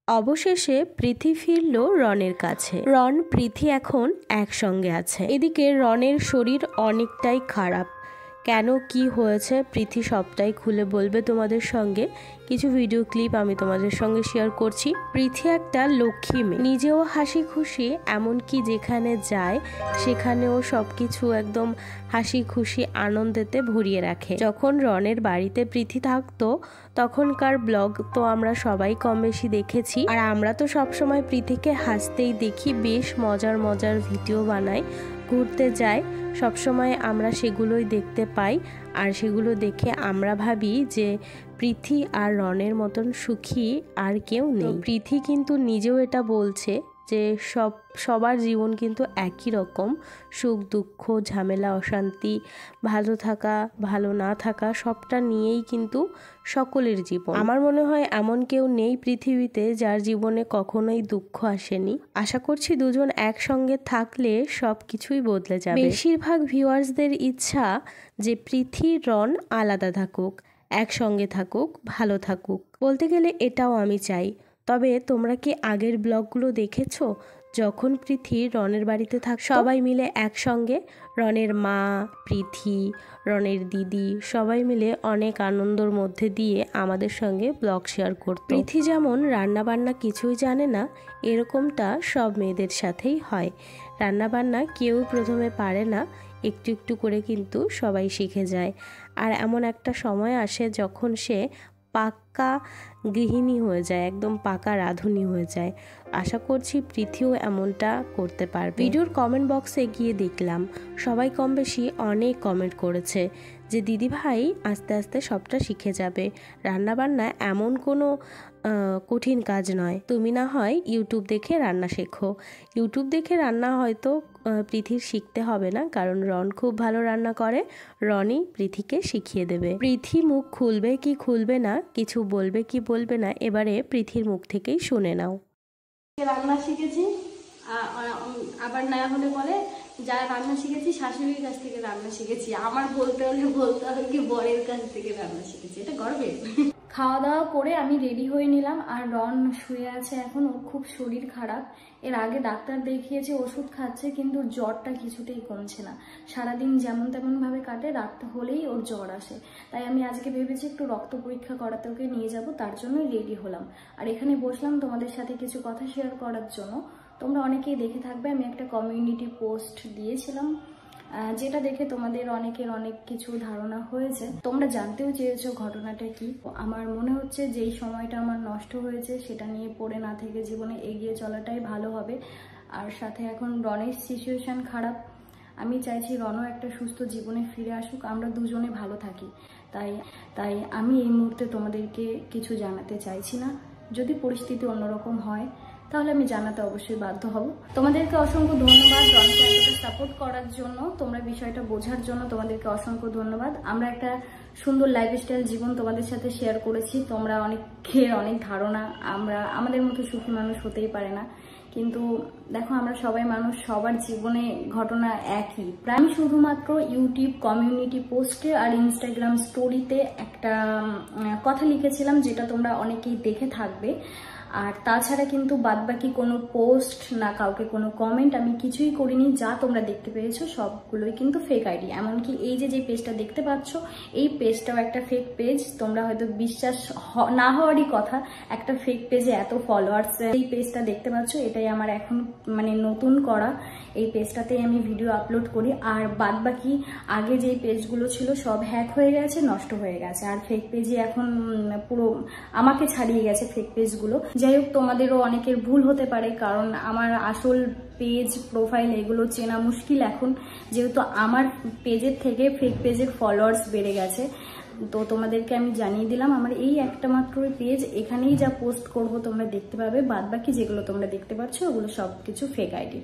অবশেষে প্রীতি ফিরল রনের কাছে। রন প্রীতি এখন একসঙ্গে আছে। এদিকে রনের শরীর অনেকটাই খারাপ। কেন কি হয়েছে প্রীতি সবটাই খুলে বলবে তোমাদের সঙ্গে। কিছু ভিডিও ক্লিপ আমি তোমাদের সঙ্গে শেয়ার করছি। প্রীতি একটা লক্ষ্মী মেয়ে, নিজেও হাসি খুশি, এমনকি যেখানে যায় সেখানেও সবকিছু একদম হাসি খুশি আনন্দেতে ভরিয়ে রাখে। যখন রনের বাড়িতে প্রীতি থাকতো তখনকার ব্লগ তো আমরা সবাই কম বেশি দেখেছি, আর আমরা তো সবসময় প্রীতিকে হাসতেই দেখি, বেশ মজার মজার ভিডিও বানাই, ঘুরতে যায়, সবসময় আমরা সেগুলোই দেখতে পাই। আর সেগুলো দেখে আমরা ভাবি যে প্রীতি আর রনের মতন সুখী আর কেউ নেই। প্রীতি কিন্তু নিজেও এটা বলছে যে সবার জীবন কিন্তু একই রকম, সুখ দুঃখ ঝামেলা অশান্তি, ভালো থাকা ভালো না থাকা সবটা নিয়েই কিন্তু সকলের জীবন। আমার মনে হয় এমন কেউ নেই পৃথিবীতে যার জীবনে কখনোই দুঃখ আসেনি। আশা করছি দুজন একসঙ্গে থাকলে সব কিছুই বদলে যাবে। বেশিরভাগ ভিউয়ার্সদের ইচ্ছা যে প্রীতি রন আলাদা থাকুক, একসঙ্গে থাকুক, ভালো থাকুক। বলতে গেলে এটাও আমি চাই। তবে তোমরা কি আগের ব্লগগুলো দেখেছো? যখন প্রীতি রনের বাড়িতে সবাই মিলে একসঙ্গে, রনের মা, প্রীতি, রনের দিদি সবাই মিলে অনেক আনন্দর মধ্যে দিয়ে আমাদের সঙ্গে ব্লগ শেয়ার করত। প্রীতি যেমন রান্নাবান্না কিছুই জানে না, এরকমটা সব মেয়েদের সাথেই হয়। রান্নাবান্না কেউ প্রথমে পারে না, একটু একটু করে কিন্তু সবাই শিখে যায়। আর এমন একটা সময় আসে যখন সে পাক্কা গৃহিণী হয়ে যায়, একদম পাকা রাঁধুনি হয়ে যায়। আশা করছি প্রীতিও এমনটা করতে পারবে। ভিডিওর কমেন্ট বক্সে গিয়ে দেখলাম সবাই কম বেশি অনেক কমেন্ট করেছে যে দিদি ভাই আস্তে আস্তে সবটা শিখে যাবে, রান্নাবান্না এমন কোনো কঠিন কাজ নয়, তুমি না হয় ইউটিউব দেখে রান্না শেখো। ইউটিউব দেখে রান্না হয়তো প্রীতির শিখতে হবে না, কারণ রন খুব ভালো রান্না করে, রনই প্রীতিকে শিখিয়ে দেবে। প্রীতি মুখ খুলবে কি খুলবে না, কিছু বলবে কি বলবে না, এবারে প্রীতির মুখ থেকেই শুনে নাও। রান্না শিখেছি, আবার না হলে বলে যা রান্না শিখেছি শাশুড়ির কাছ থেকে রান্না শিখেছি, আমার বলতে হলে বলতে হবে কি বরের কাছ থেকে রান্না শিখেছি, এটা গর্বের। খাওয়া দাওয়া করে আমি রেডি হয়ে নিলাম, আর রন শুয়ে আছে এখন, ওর খুব শরীর খারাপ। এর আগে ডাক্তার দেখিয়েছে, ওষুধ খাচ্ছে, কিন্তু জ্বরটা কিছুতেই কমছে না। সারাদিন যেমন তেমন ভাবে কাটে, রাত হলেই ওর জ্বর আসে। তাই আমি আজকে ভেবেছি একটু রক্ত পরীক্ষা করাতে ওকে নিয়ে যাব, তার জন্যই রেডি হলাম। আর এখানে বসলাম তোমাদের সাথে কিছু কথা শেয়ার করার জন্য। তোমরা অনেকেই দেখে থাকবে, আমি একটা কমিউনিটি পোস্ট দিয়েছিলাম, যেটা দেখে তোমাদের অনেকের অনেক কিছু ধারণা হয়েছে। তোমরা জানতেও চেয়েছো ঘটনাটা কি। আমার মনে হচ্ছে যেই সময়টা আমার নষ্ট হয়েছে সেটা নিয়ে পড়ে না থেকে জীবনে এগিয়ে চলাটাই ভালো হবে। আর সাথে এখন রনের সিচুয়েশন খারাপ, আমি চাইছি রনও একটা সুস্থ জীবনে ফিরে আসুক, আমরা দুজনে ভালো থাকি। তাই আমি এই মুহূর্তে তোমাদেরকে কিছু জানাতে চাইছি না। যদি পরিস্থিতি অন্যরকম হয় তাহলে আমি জানাতে অবশ্যই বাধ্য হব। তোমাদেরকে অসংখ্য ধন্যবাদ রনকে এতটা সাপোর্ট করার জন্য, তোমরা বিষয়টা বোঝার জন্য তোমাদেরকে অসংখ্য ধন্যবাদ। আমরা একটা সুন্দর লাইফস্টাইল জীবন তোমাদের সাথে শেয়ার করেছি, তোমরা অনেকের অনেক ধারণা আমাদের মতো সুখী মানুষ হতেই পারে না, কিন্তু দেখো আমরা সবাই মানুষ, সবার জীবনে ঘটনা একই। প্রায় আমি শুধুমাত্র ইউটিউব কমিউনিটি পোস্টে আর ইনস্টাগ্রাম স্টোরিতে একটা কথা লিখেছিলাম, যেটা তোমরা অনেকেই দেখে থাকবে। আর তাছাড়া কিন্তু বাদবাকি কোনো পোস্ট না কাউকে কোনো কমেন্ট আমি কিছুই করিনি। যা তোমরা দেখতে পেয়েছো সবগুলোই কিন্তু ফেক আইডি। এমনকি এই যে পেজটা দেখতে পাচ্ছ, এই পেজটাও একটা ফেক পেজ। তোমরা হয়তো বিশ্বাস না হওয়ারই কথা, একটা ফেক পেজে এত ফলোয়ার্স। এই পেজটা দেখতে পাচ্ছ, এটাই আমার এখন মানে নতুন করা, এই পেজটাতেই আমি ভিডিও আপলোড করি। আর বাদবাকি আগে যে পেজগুলো ছিল সব হ্যাক হয়ে গেছে, নষ্ট হয়ে গেছে। আর ফেক পেজে এখন পুরো আমাকে ছাড়িয়ে গেছে ফেক পেজগুলো। যাই হোক, তোমাদেরও অনেকের ভুল হতে পারে, কারণ আমার আসল পেজ প্রোফাইল এগুলো চেনা মুশকিল এখন, যেহেতু আমার পেজের থেকে ফেক পেজের ফলোয়ার্স বেড়ে গেছে। তো তোমাদেরকে আমি জানিয়ে দিলাম, আমার এই একটা মাত্র পেজ, এখানেই যা পোস্ট করব তোমরা দেখতে পাবে, বাদবাকি যেগুলো তোমরা দেখতে পাচ্ছ ওগুলো সবকিছু ফেক আইডি।